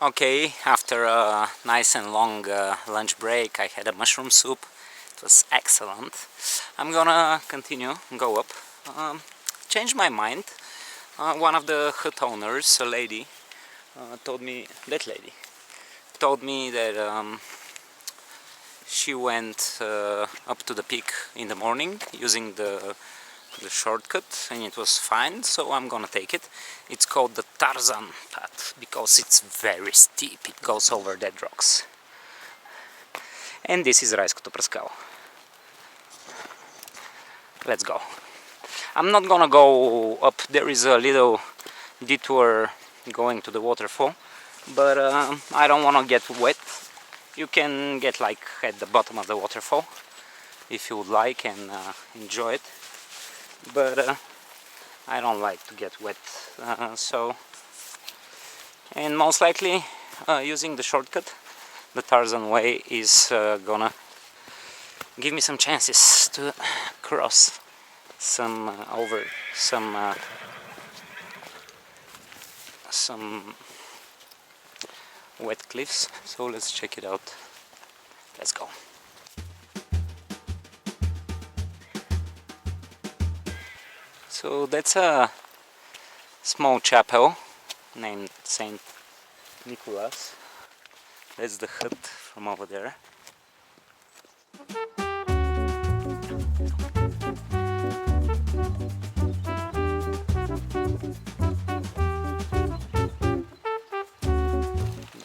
Okay, after a nice and long lunch break I had a mushroom soup. It was excellent. I'm gonna continue, go up. Change my mind. One of the hut owners, a lady, told me that she went up to the peak in the morning using the shortcut, and it was fine, so I'm gonna take it. It's called the Tarzan path because it's very steep. It goes over dead rocks. And this is Raiskoto praskalo. Let's go. I'm not gonna go up. There is a little detour going to the waterfall, but I don't wanna get wet. You can get like at the bottom of the waterfall if you would like and enjoy it, but I don't like to get wet, and most likely using the shortcut, the Tarzan way, is gonna give me some chances to cross some wet cliffs. So let's check it out. Let's go. So that's a small chapel named Saint Nicholas. That's the hut from over there.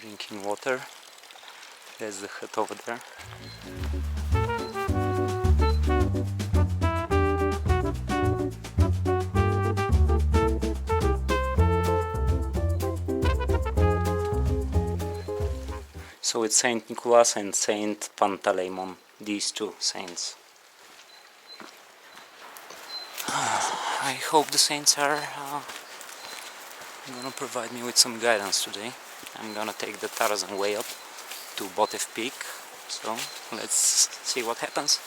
Drinking water. There's the hut over there. So it's Saint Nicholas and Saint Pantaleimon, these two saints. I hope the saints are gonna provide me with some guidance today. I'm gonna take the Tarzan way up to Botev peak, so let's see what happens.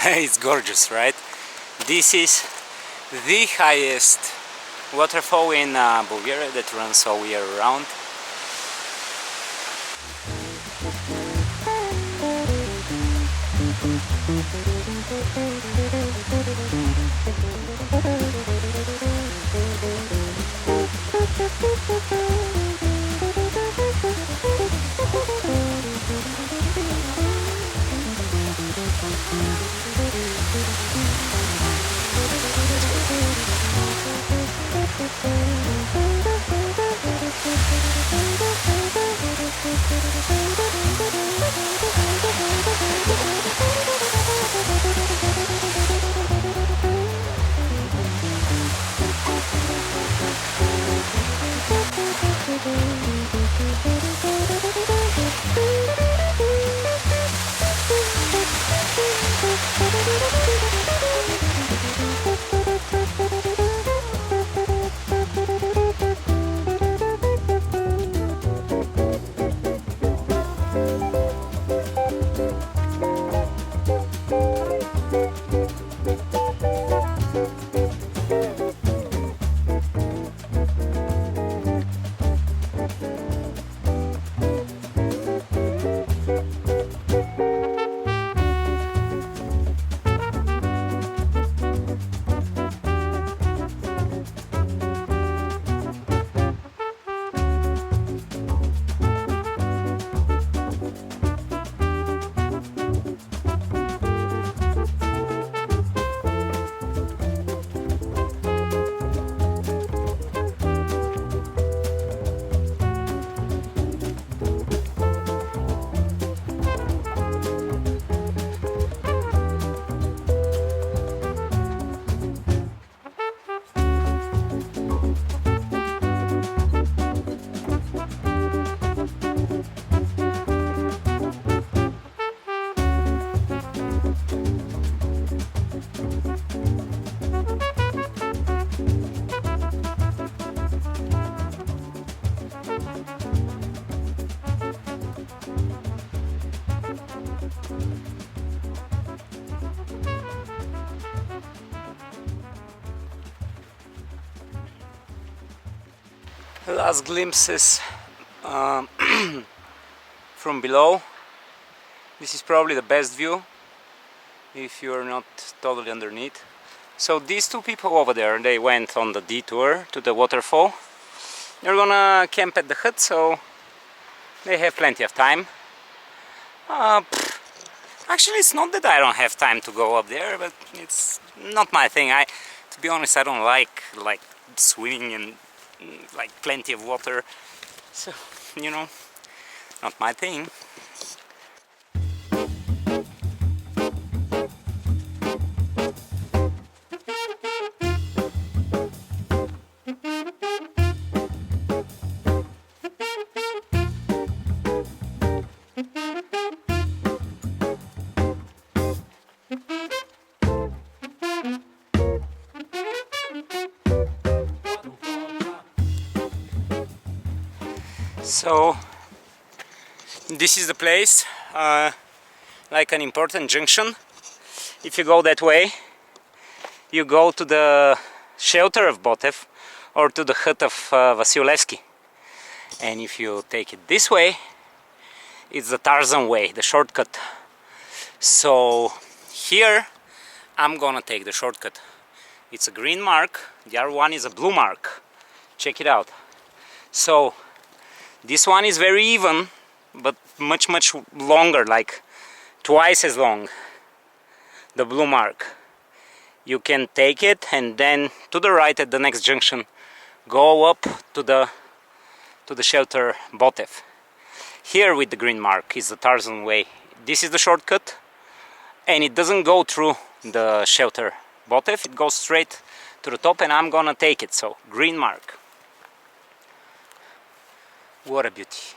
It's gorgeous, right? This is the highest waterfall in Bulgaria that runs all year round. Last glimpses from below. This is probably the best view if you're not totally underneath. So these two people over there, they went on the detour to the waterfall. They're gonna camp at the hut, so they have plenty of time. Actually, it's not that I don't have time to go up there, but it's not my thing. To be honest, I don't like swimming in like plenty of water, so you know, not my thing. So this is the place, like an important junction. If you go that way, you go to the shelter of Botev or to the hut of Vasilevsky. And if you take it this way, it's the Tarzan way, the shortcut. So here I'm gonna take the shortcut. It's a green mark, the other one is a blue mark. Check it out. So this one is very even, but much longer, like twice as long, the blue mark. You can take it and then to the right at the next junction go up to the shelter Botev. Here with the green mark is the Tarzan way. This is the shortcut, and it doesn't go through the shelter Botev, it goes straight to the top, and I'm gonna take it. So green mark. What a beauty.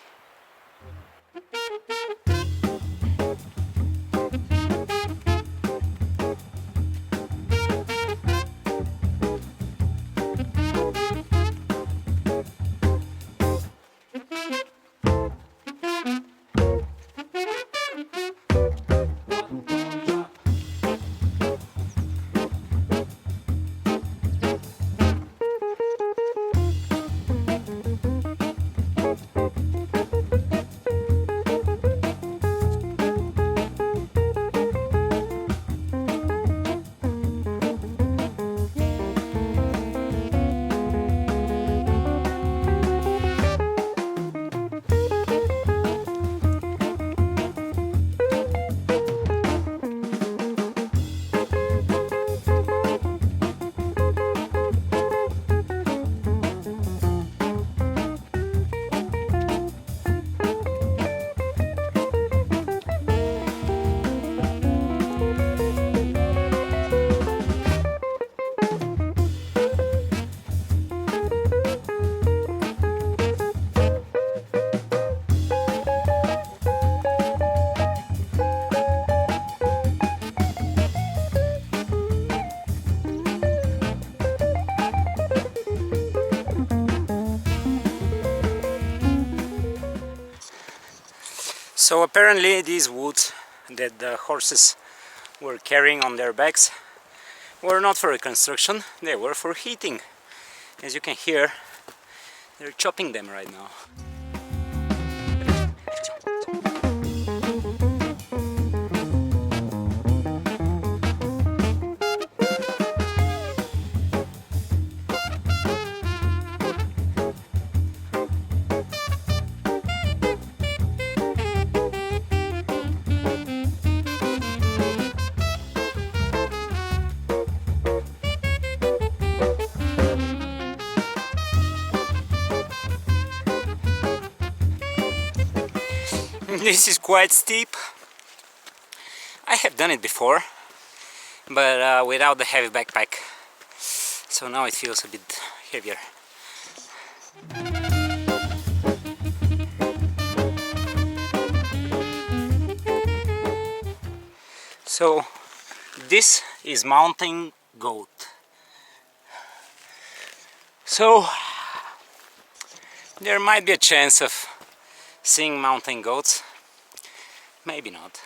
So apparently these woods that the horses were carrying on their backs were not for reconstruction, they were for heating. As you can hear, they're chopping them right now. This is quite steep. I have done it before, but without the heavy backpack, so now it feels a bit heavier. So this is mountain goat. So there might be a chance of seeing mountain goats, maybe not.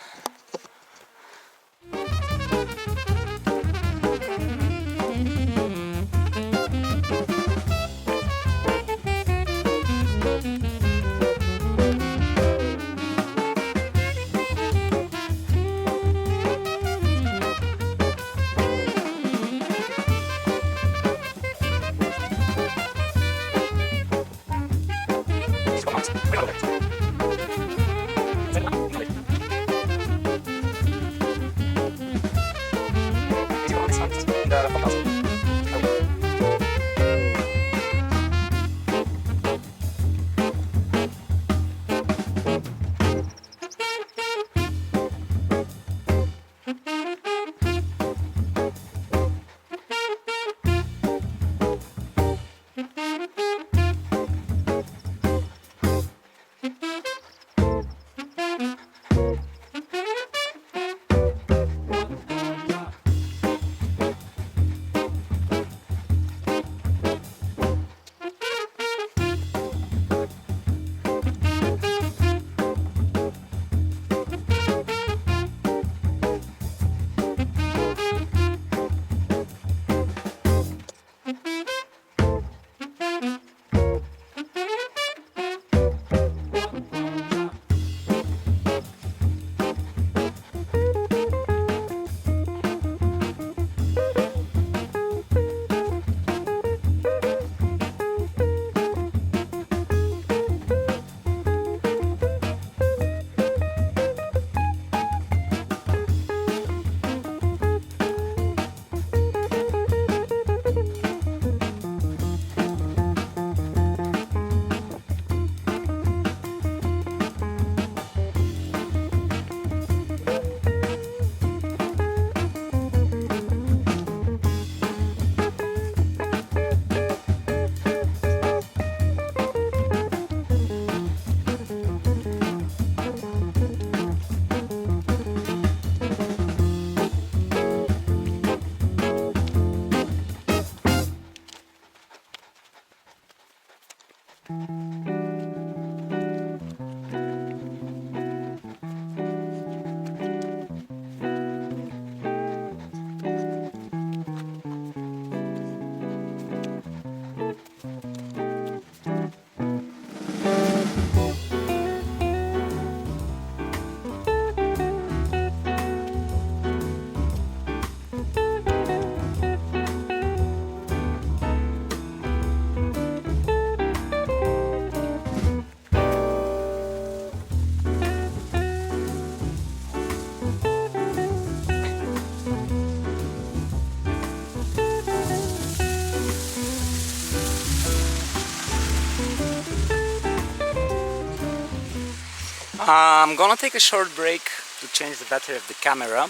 I'm gonna take a short break to change the battery of the camera,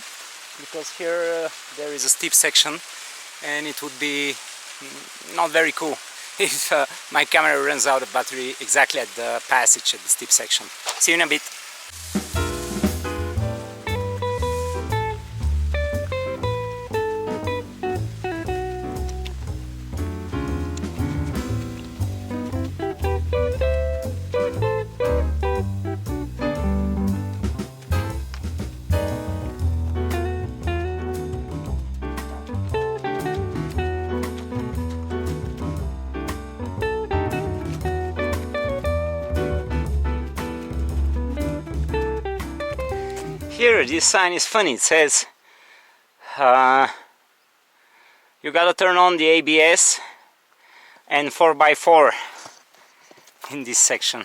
because here there is a steep section and it would be not very cool if my camera runs out of battery exactly at the passage at the steep section. See you in a bit. Here, this sign is funny. It says you gotta turn on the ABS and 4x4 in this section.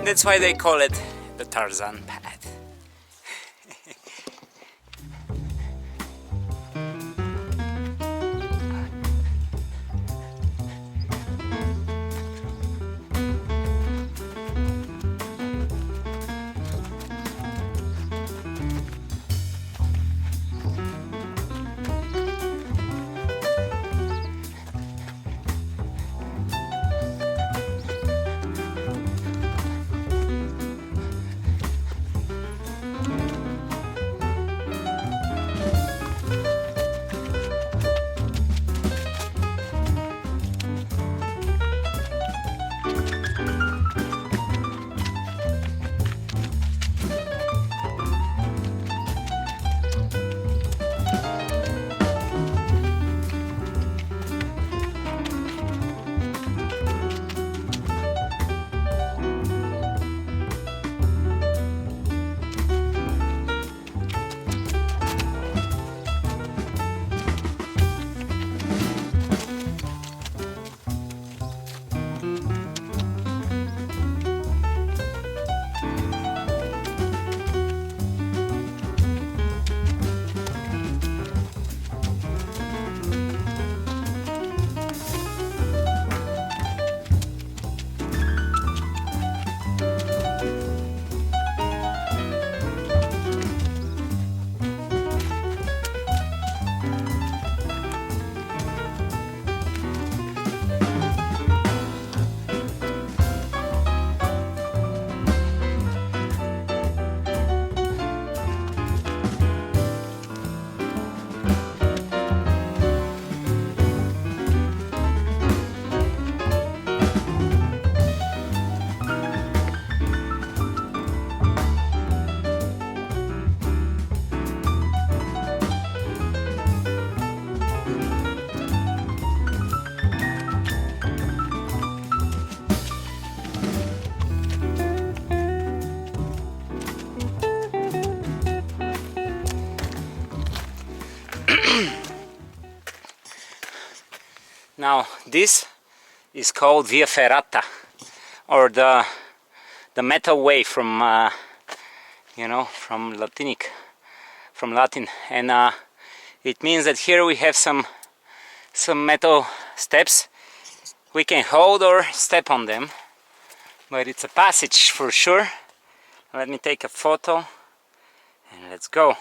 That's why they call it the Tarzan path. Now this is called via ferrata, or the metal way from you know, from Latin, and it means that here we have some metal steps. We can hold or step on them, but it's a passage for sure. Let me take a photo and let's go.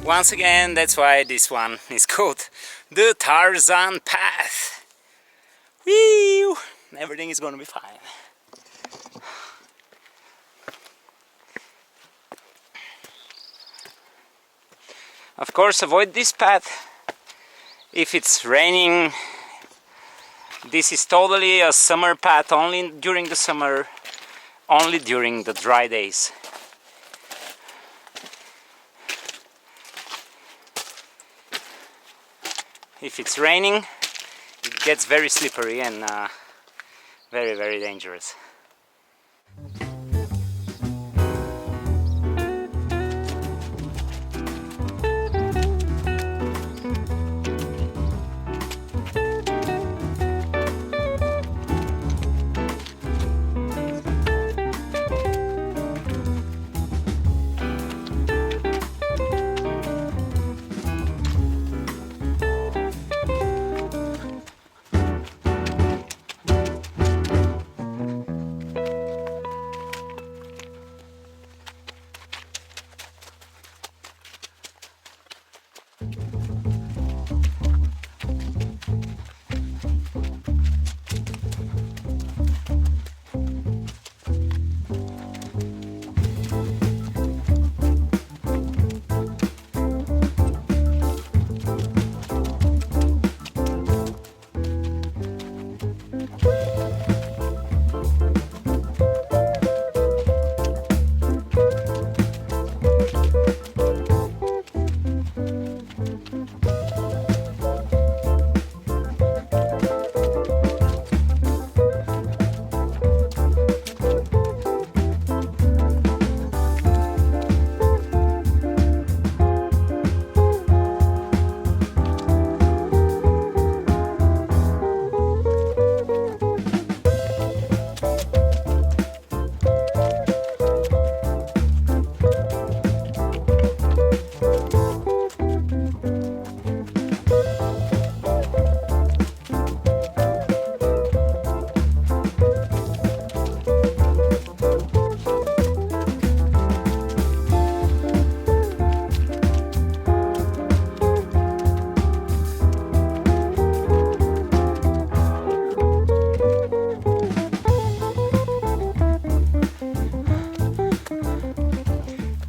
Once again, that's why this one is called the Tarzan path. Whee! Everything is gonna be fine. Of course, avoid this path if it's raining. This is totally a summer path, only during the summer, only during the dry days. If it's raining, it gets very slippery and very, very dangerous.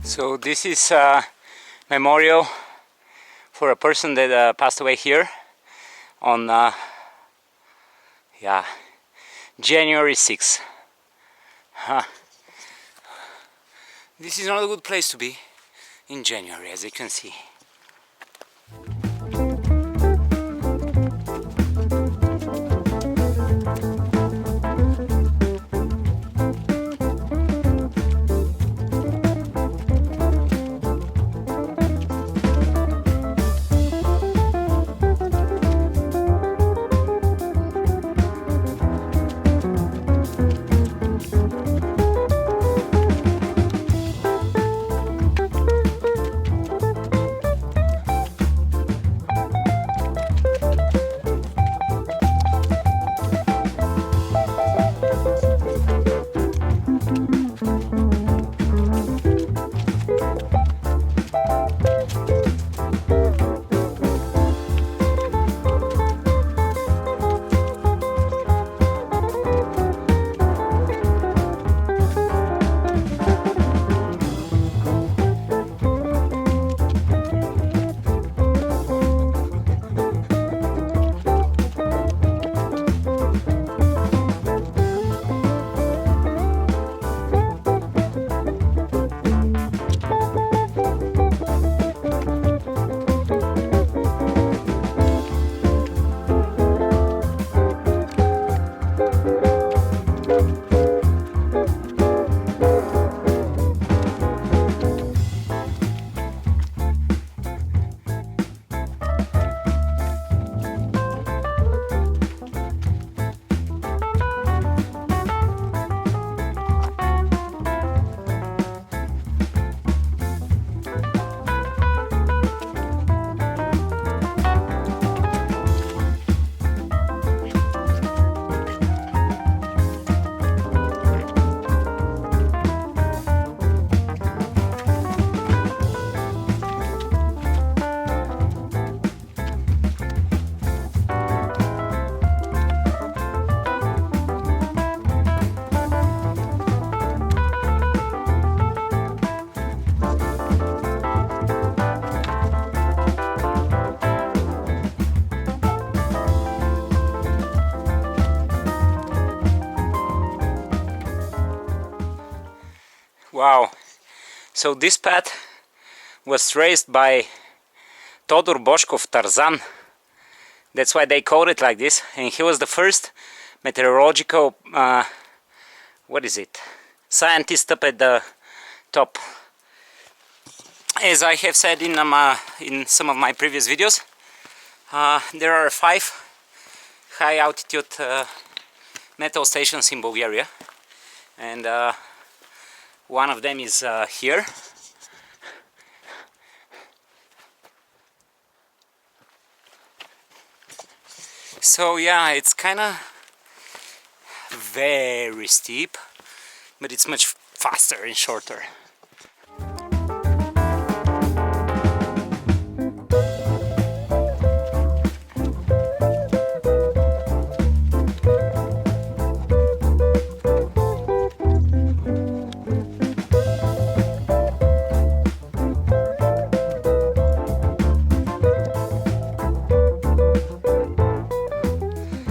So this is a memorial for a person that passed away here on January 6th. This is not a good place to be in January, as you can see. Wow, so this path was traced by Todor Boškov Tarzan. That's why they called it like this, and he was the first meteorological scientist up at the top. As I have said in some of my previous videos, there are 5 high altitude metal stations in Bulgaria, and one of them is here. So yeah, it's kinda very steep, but it's much faster and shorter.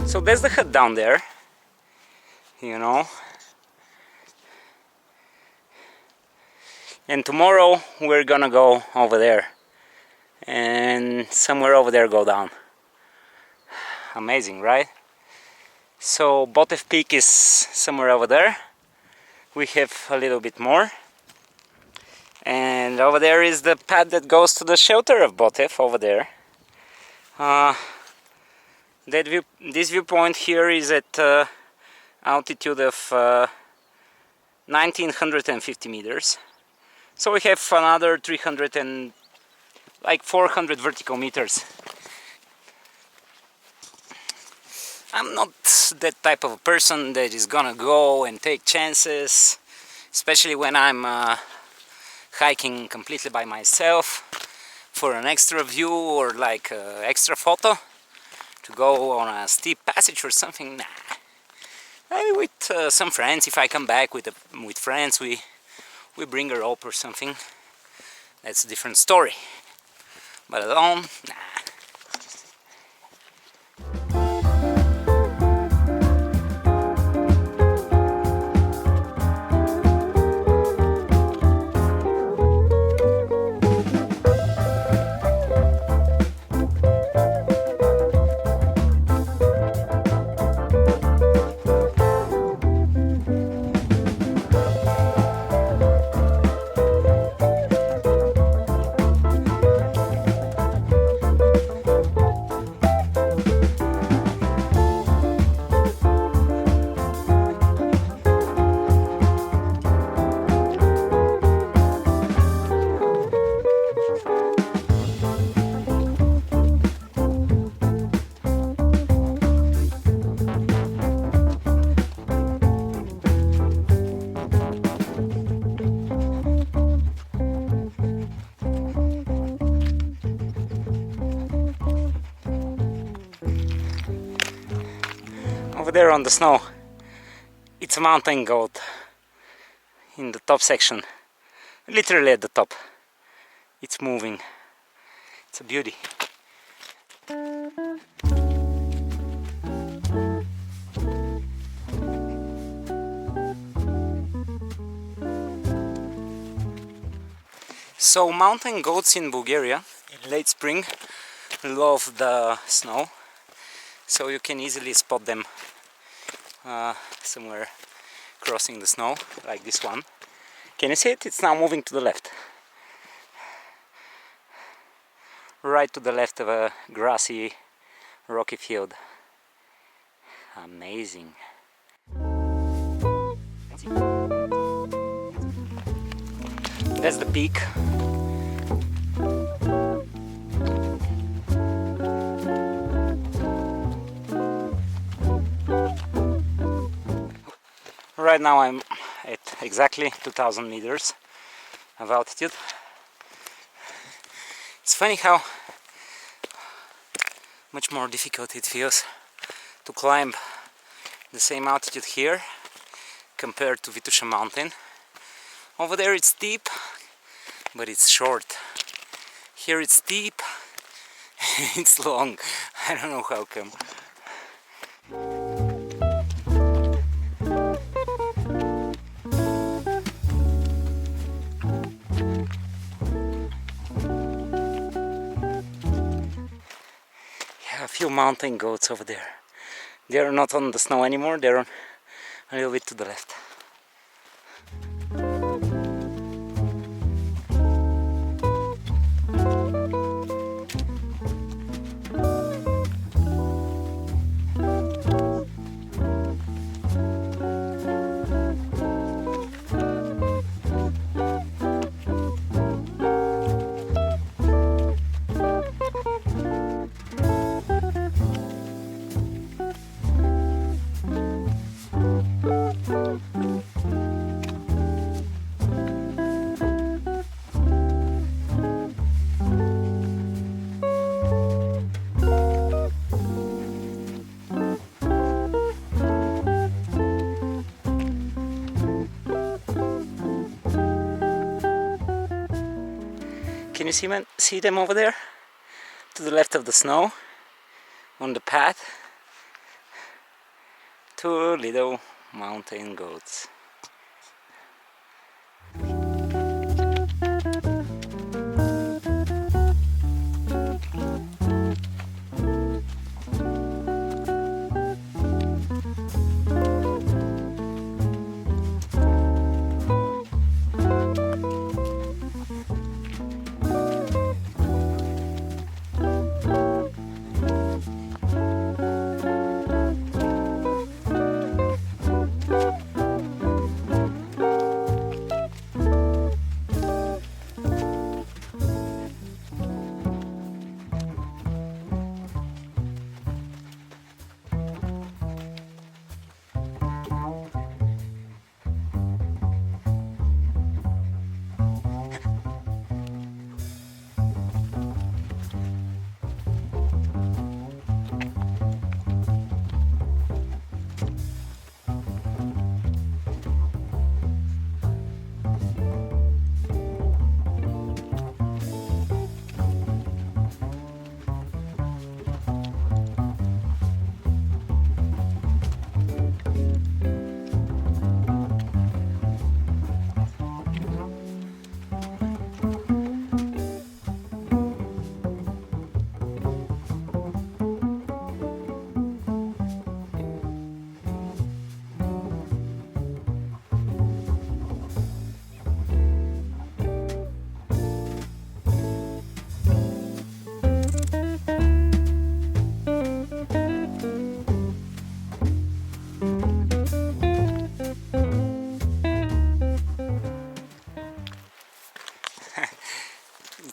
So there's the hut down there, you know, and tomorrow we're gonna go over there and somewhere over there go down. Amazing, right? So Botev peak is somewhere over there. We have a little bit more, and over there is the path that goes to the shelter of Botev over there. This viewpoint here is at altitude of 1950 meters. So we have another 400 vertical meters. I'm not that type of a person that is gonna go and take chances, especially when I'm hiking completely by myself for an extra view or like extra photo. To go on a steep passage or something, nah. Maybe with some friends. If I come back with friends, we bring a rope or something. That's a different story. But alone, nah. Over there on the snow, it's a mountain goat in the top section, literally at the top. It's moving. It's a beauty. So mountain goats in Bulgaria in late spring love the snow, so you can easily spot them somewhere crossing the snow, like this one. Can you see it? It's now moving to the left. Right to the left of a grassy, rocky field. Amazing. That's the peak. Right now I'm at exactly 2000 meters of altitude. It's funny how much more difficult it feels to climb the same altitude here compared to Vitosha mountain. Over there it's steep, but it's short. Here it's steep, it's long. I don't know how come. A few mountain goats over there. They are not on the snow anymore, they're on a little bit to the left. Can you see them over there? To the left of the snow, on the path. Two little mountain goats.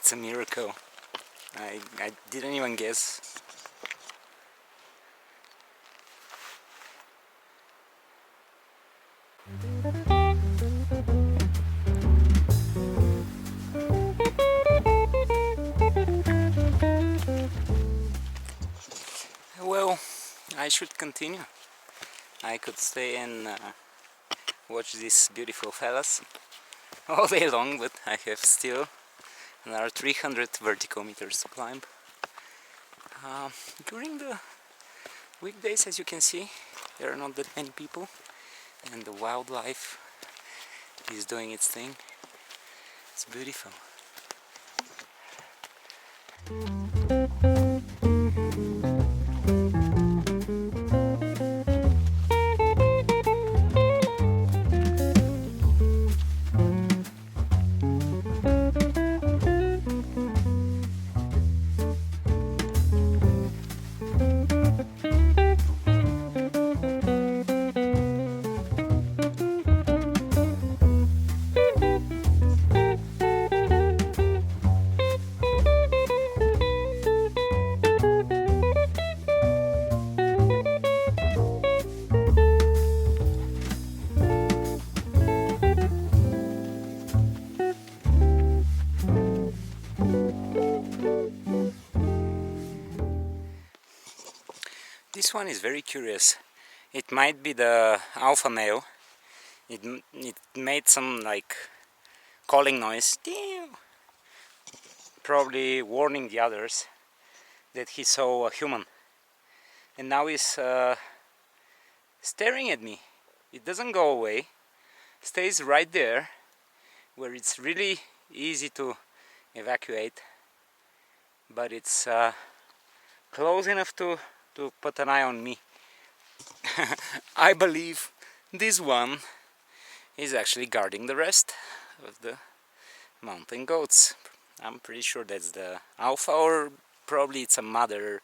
It's a miracle. I didn't even guess. Well, I should continue. I could stay and watch these beautiful fellas all day long, but I have still another 300 vertical meters to climb. During the weekdays, as you can see, there are not that many people and the wildlife is doing its thing. It's beautiful. This one is very curious. It might be the alpha male. It made some like calling noise, probably warning the others that he saw a human. And now he's staring at me. It doesn't go away, stays right there where it's really easy to evacuate, but it's close enough to put an eye on me. I believe this one is actually guarding the rest of the mountain goats. I'm pretty sure that's the alpha, or probably it's a mother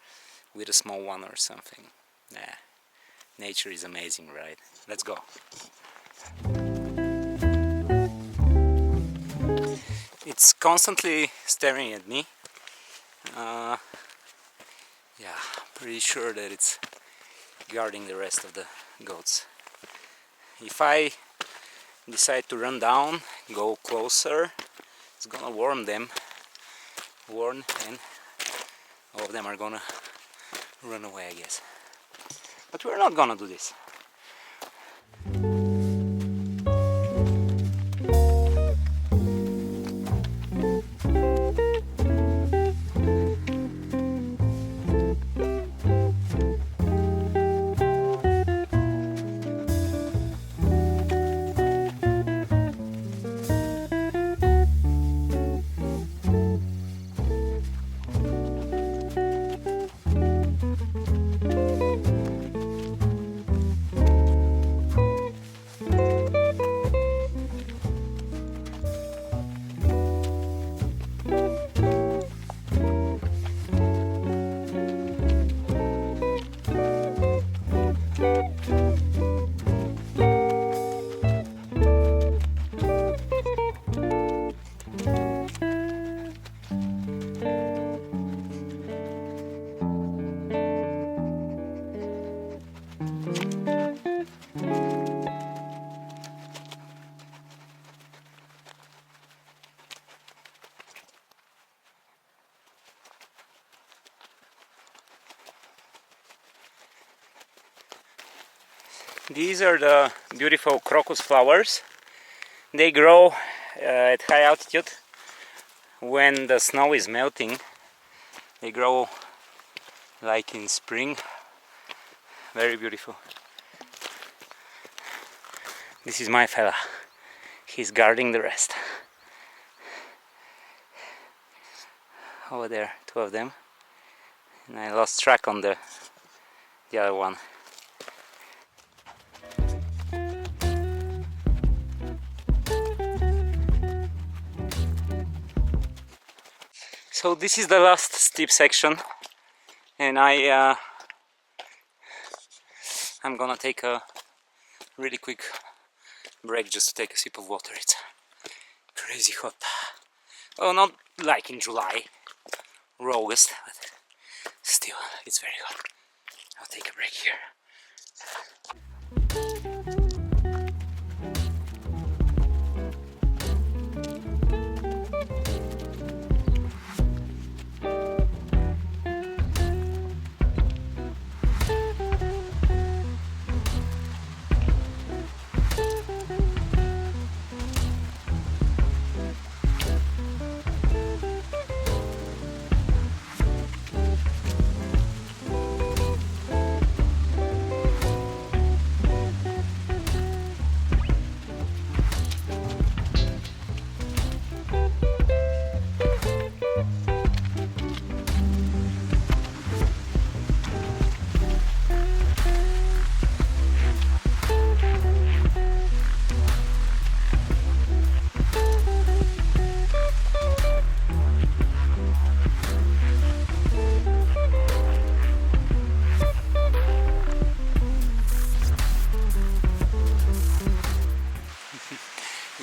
with a small one or something. Nah, nature is amazing, right? Let's go. It's constantly staring at me. Yeah, pretty sure that it's guarding the rest of the goats. If I decide to run down, go closer, it's gonna warn them, and all of them are gonna run away, I guess. But we're not gonna do this. These are the beautiful crocus flowers. They grow at high altitude when the snow is melting. They grow like in spring. Very beautiful. This is my fella. He's guarding the rest. Over there, two of them. And I lost track on the other one. So this is the last steep section, and I'm gonna take a really quick break just to take a sip of water. It's crazy hot. Well, not like in July or August, but still, it's very hot. I'll take a break here.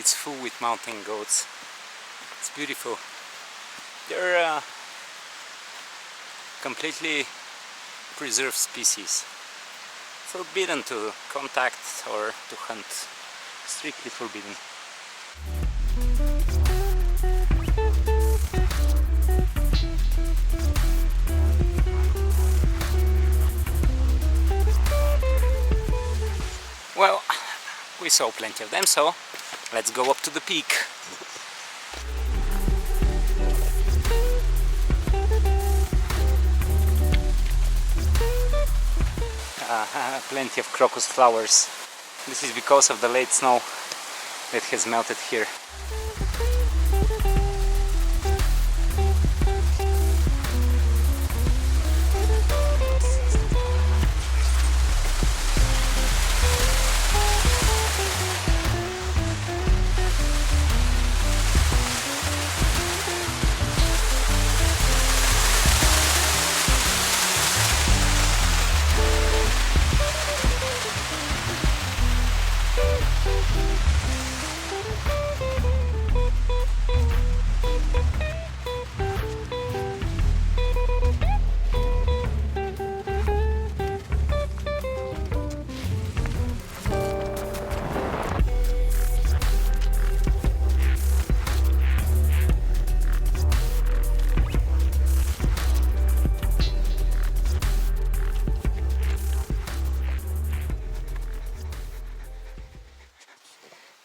It's full with mountain goats. It's beautiful. They're completely preserved species. Forbidden to contact or to hunt. Strictly forbidden. Well, we saw plenty of them, so let's go up to the peak. Plenty of crocus flowers. This is because of the late snow that has melted here.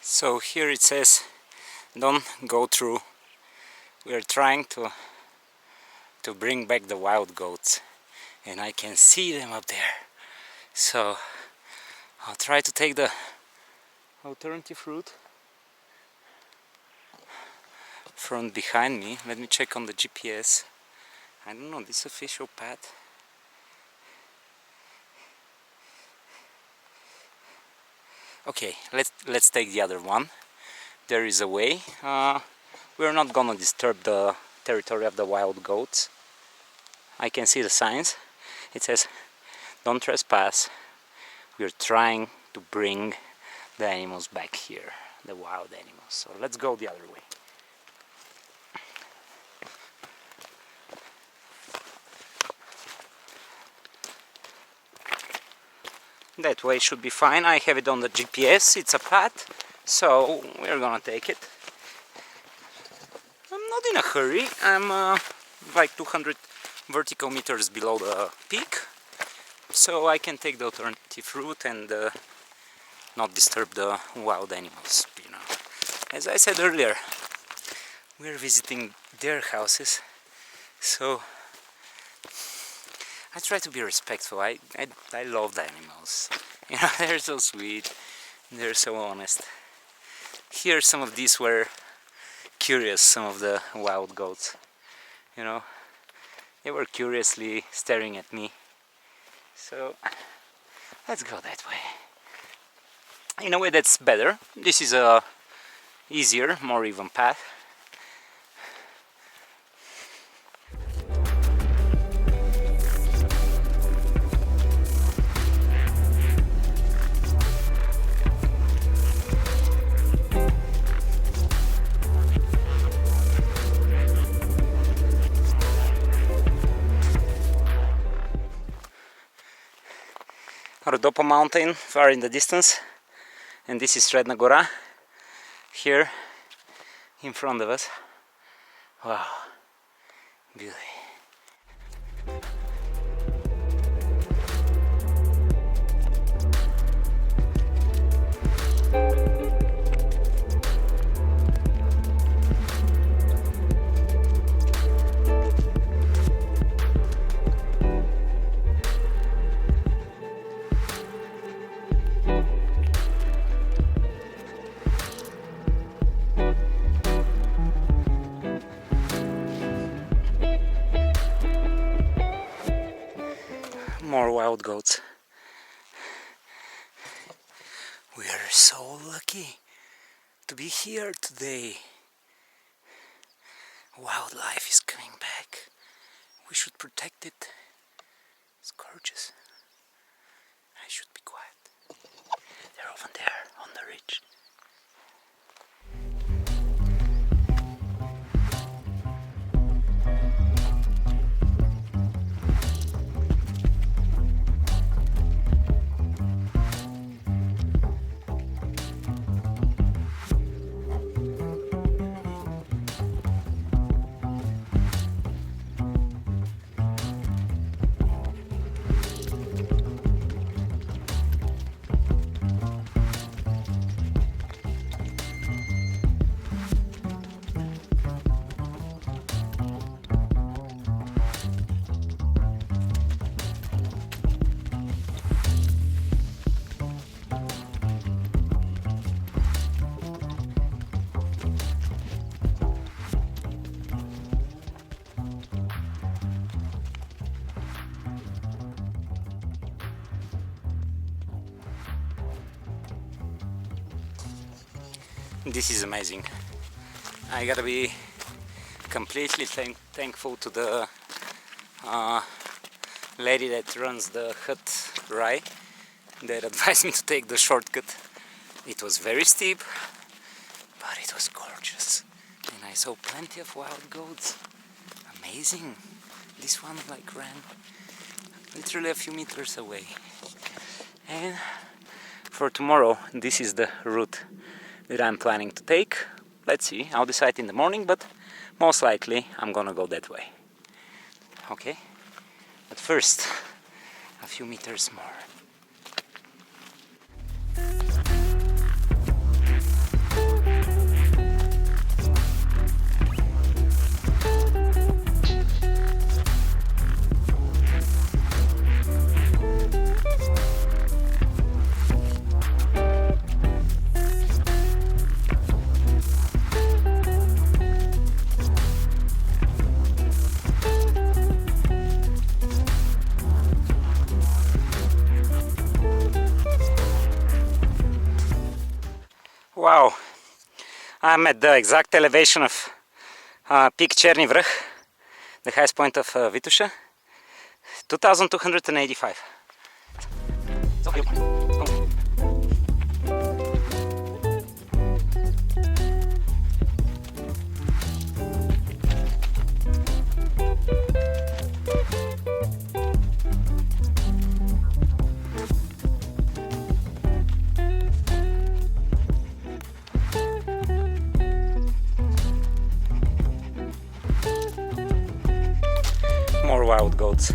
So here it says don't go through. We are trying to bring back the wild goats, and I can see them up there. So I'll try to take the alternative route from behind me. Let me check on the GPS. I don't know, this official path. Okay, let's take the other one. There is a way. We're not gonna disturb the territory of the wild goats. I can see the signs. It says don't trespass. We're trying to bring the animals back here, the wild animals. So let's go the other way. That way should be fine. I have it on the GPS. It's a path, so we're gonna take it. I'm not in a hurry. I'm like 200 vertical meters below the peak, so I can take the alternative route and not disturb the wild animals, you know. As I said earlier, we're visiting their houses, so I try to be respectful. I love the animals. You know, they're so sweet. They're so honest. Here some of these were curious, some of the wild goats. You know, they were curiously staring at me. So let's go that way. In a way that's better. This is a easier, more even path. Rhodope mountain far in the distance, and this is Sredna Gora here in front of us. Wow, beauty. More wild goats. We are so lucky to be here today. Wildlife is coming back. We should protect it. It's gorgeous. I should be quiet. They're over there on the ridge. This is amazing. I gotta be completely thankful to the lady that runs the hut Rai that advised me to take the shortcut. It was very steep, but it was gorgeous, and I saw plenty of wild goats. Amazing. This one like ran literally a few meters away. And for tomorrow, this is the route that I'm planning to take. Let's see, I'll decide in the morning, but most likely I'm gonna go that way. Okay? But first, a few meters more. Wow, I'm at the exact elevation of peak Cherni vrah, the highest point of Vitosha, 2285. More wild goats.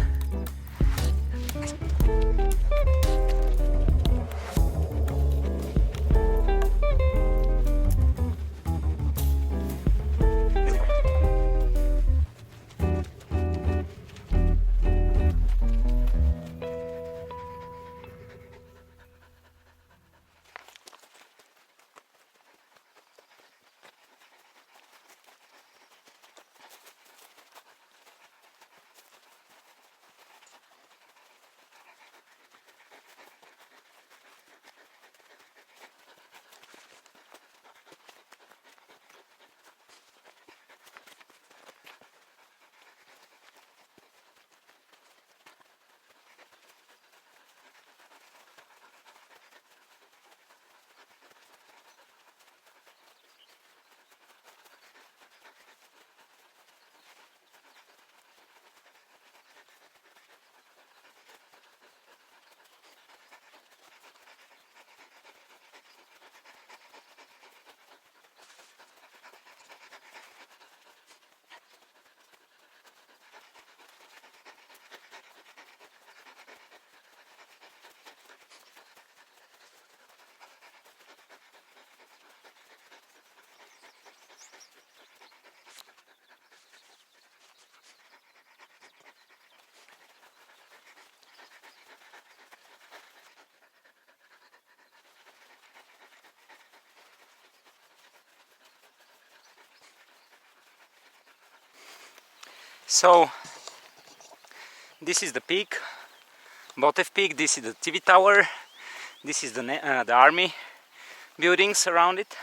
So this is the peak, Botev peak. This is the TV tower. This is the army buildings around it,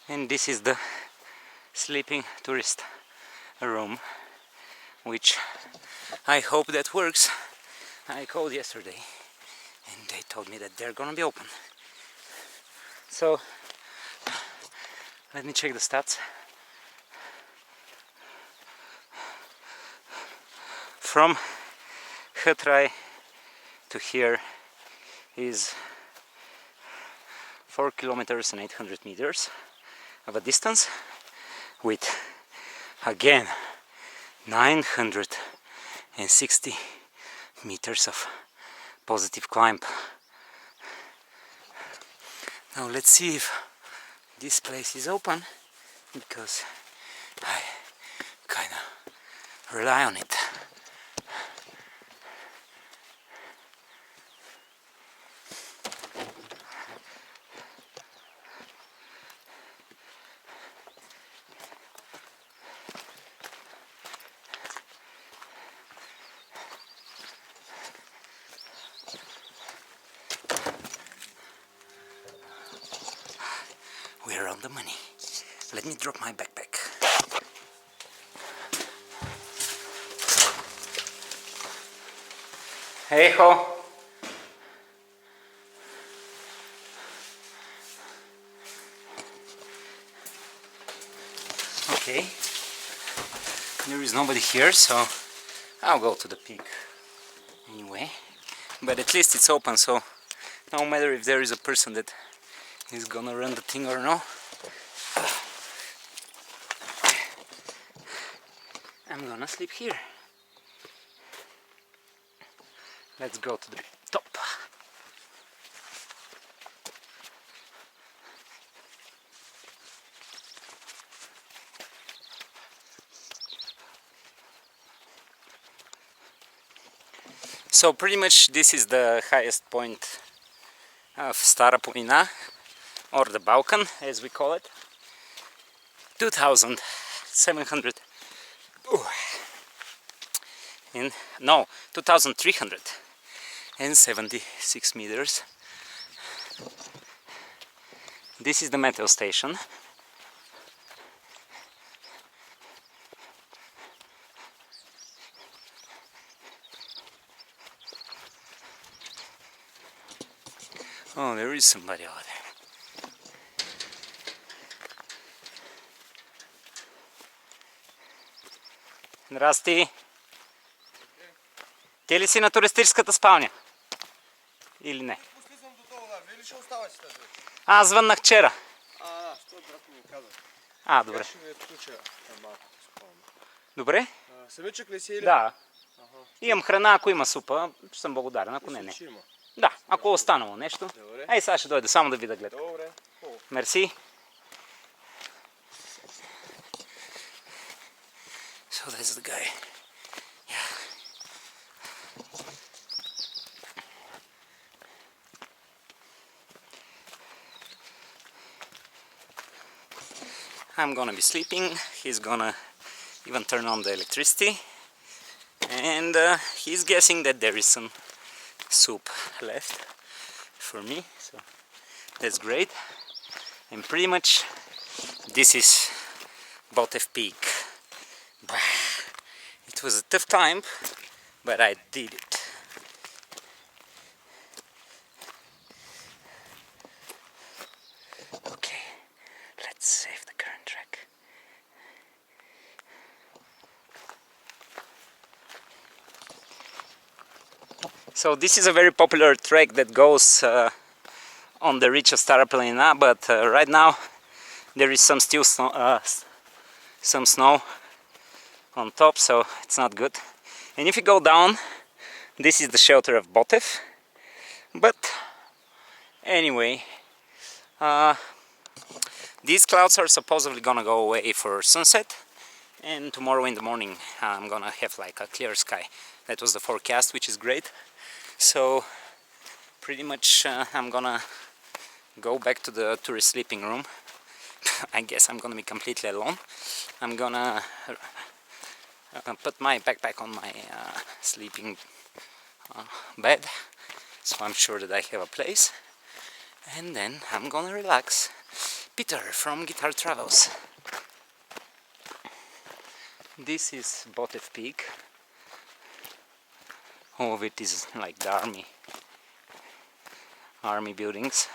and this is the sleeping tourist room, which I hope that works. I called yesterday and they told me that they're gonna be open. So let me check the stats. From Cherni to here is 4 kilometers and 800 meters of a distance, with again 960 meters of positive climb. Now let's see if this place is open, because I kinda rely on it. We're on the money. Let me drop my backpack. Hey ho! Okay, there is nobody here, so I'll go to the peak anyway. But at least it's open, so no matter if there is a person that is gonna run the thing or no, I'm gonna sleep here. Let's go to the top. So pretty much this is the highest point of Stara planina, or the Balkan as we call it. 2,700 and no, 2,376 meters. This is the meteo station. Oh, there is somebody over there. Здрасти! Ти ли си на туристическата спалня? Или не? Слизам до долу, да. Вие ли ще оставате тази? Аз звъннах вчера. Що брат ми каза? Добре. Ще ви включа малко спалня. Добре? Самичък ли си или? Да. Имам храна, ако има супа, ще съм благодарен, ако не. Ще има. Да, ако е останало нещо. Добре. Ей, сега ще дойде, само да видя гледка. Добре. Мерси. So there's the guy. Yeah. I'm gonna be sleeping. He's gonna even turn on the electricity, and he's guessing that there is some soup left for me, so that's great. And pretty much this is Botev Peak. It was a tough climb, but I did it. Okay, let's save the current track. So this is a very popular trek that goes on the ridge of Stara planina, but right now there is still some snow on top, so it's not good. And if you go down, this is the shelter of Botev. But anyway, these clouds are supposedly gonna go away for sunset, and tomorrow in the morning I'm gonna have like a clear sky. That was the forecast, which is great. So pretty much I'm gonna go back to the tourist sleeping room. I guess I'm gonna be completely alone. I'm gonna put my backpack on my sleeping bed, so I'm sure that I have a place, and then I'm gonna relax. Peter from Guitar Travels. This is Botev Peak. All of it is like the army buildings.